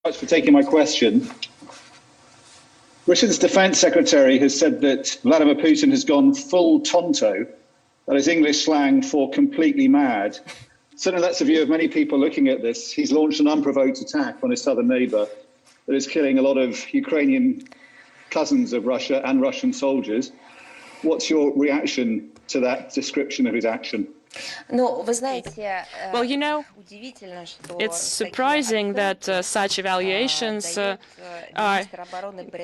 Thanks for taking my question. Britain's Defence Secretary has said that Vladimir Putin has gone full tonto, that is English slang for completely mad. Certainly that's the view of many people looking at this. He's launched an unprovoked attack on his southern neighbour that is killing a lot of Ukrainian cousins of Russia and Russian soldiers. What's your reaction to that description of his action? Well, you know, it's surprising that such evaluations are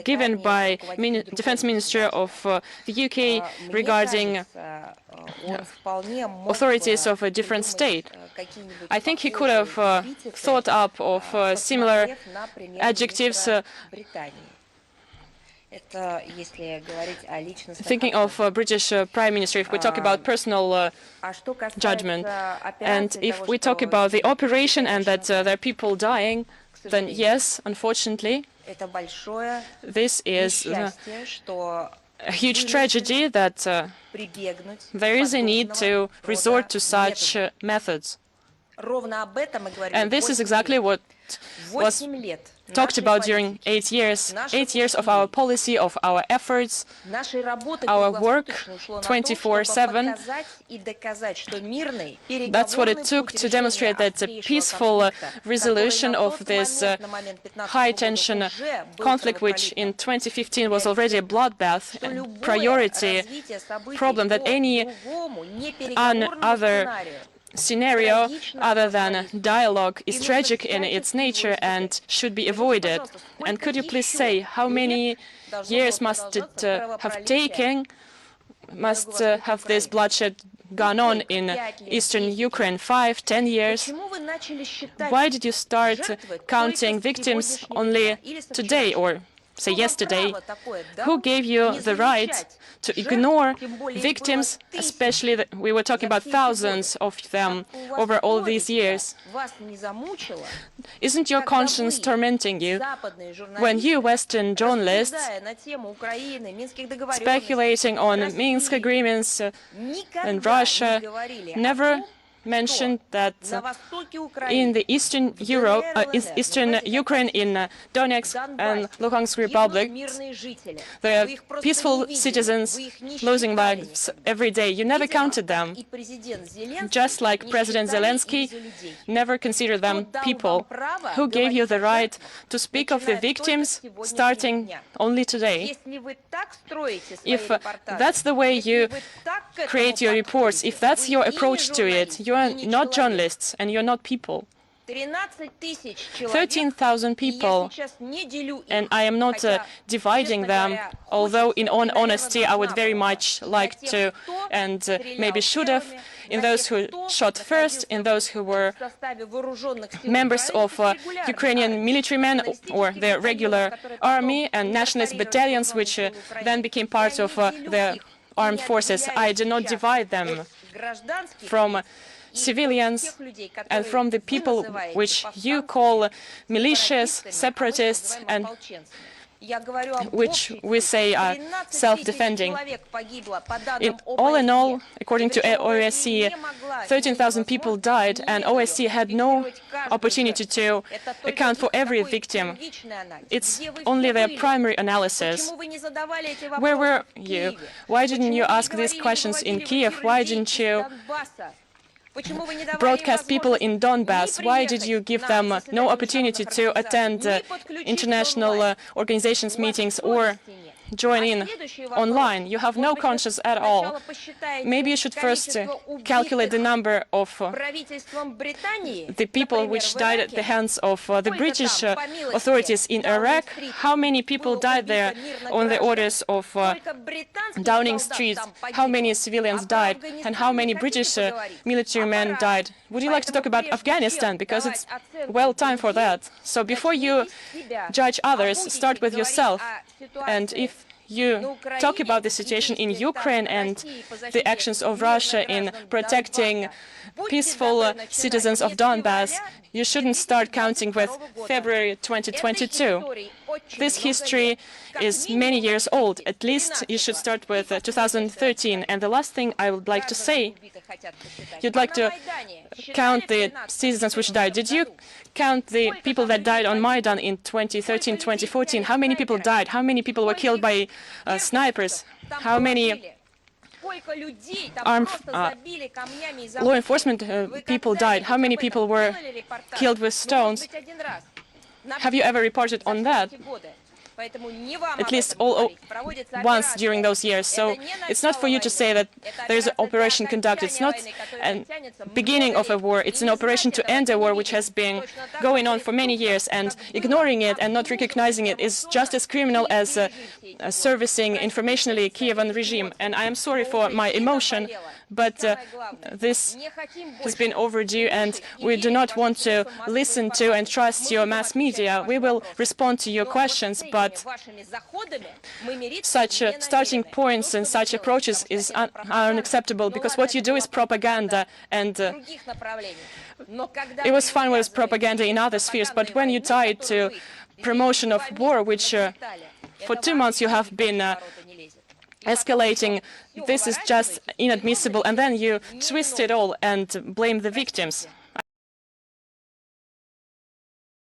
given by Defense Minister of the UK regarding authorities of a different state. I think he could have thought up of similar adjectives thinking of British Prime Minister, if we talk about personal judgment, and if we talk about the operation and that there are people dying, then yes, unfortunately, this is a huge tragedy that there is a need to resort to such methods. And this is exactly what was talked about during 8 years of our policy, of our efforts, our work 24/7. That's what it took to demonstrate that the peaceful resolution of this high-tension conflict, which in 2015 was already a bloodbath, and priority problem that any other scenario other than dialogue is tragic in its nature and should be avoided. And could you please say how many years must it have taken, must have this bloodshed gone on in eastern Ukraine? 5, 10 years? Why did you start counting victims only today or say yesterday? Who gave you the right to ignore victims, especially that we were talking about thousands of them over all these years? Isn't your conscience tormenting you when you Western journalists speculating on Minsk agreements and Russia never mentioned that in the eastern Ukraine, in Donetsk and Luhansk Republic, there are peaceful citizens losing lives every day. You never counted them, just like President Zelensky never considered them people. Who gave you the right to speak of the victims starting only today? If that's the way you create your reports, if that's your approach to it, you are not journalists and you're not people. 13,000 people, and I am not dividing them, although in all honesty I would very much like to and maybe should have, in those who shot first, in those who were members of Ukrainian military men or their regular army and nationalist battalions, which then became part of the armed forces. I do not divide them from civilians and from the people which you call militias, separatists, and which we say are self-defending. All in all, according to OSCE, 13,000 people died, and OSCE had no opportunity to account for every victim. It's only their primary analysis. Where were you? Why didn't you ask these questions in Kiev? Why didn't you broadcast people in Donbass? Why did you give them no opportunity to attend international organizations meetings or join in online? You have no conscience at all. Maybe you should first calculate the number of the people which died at the hands of the British authorities in Iraq. How many people died there on the orders of Downing Street? How many civilians died? And how many British military men died? Would you like to talk about Afghanistan? Because it's well time for that. So before you judge others, start with yourself. And if you talk about the situation in Ukraine and the actions of Russia in protecting peaceful citizens of Donbass, you shouldn't start counting with February 2022. this history is many years old. At least you should start with 2013. And the last thing I would like to say, you'd like to count the citizens which died. Did you count the people that died on Maidan in 2013, 2014? How many people died? How many people were killed by snipers? How many armed law enforcement people died? How many people were killed with stones? Have you ever reported on that? At least once during those years. So it's not for you to say that there's an operation conducted. It's not a beginning of a war. It's an operation to end a war which has been going on for many years, and ignoring it and not recognizing it is just as criminal as servicing informationally Kievan regime. And I am sorry for my emotion, but this has been overdue, and we do not want to listen to and trust your mass media. We will respond to your questions, but such starting points and such approaches are unacceptable, because what you do is propaganda, and it was fine with propaganda in other spheres, but when you tie it to promotion of war, which for 2 months you have been escalating, this is just inadmissible, and then you twist it all and blame the victims.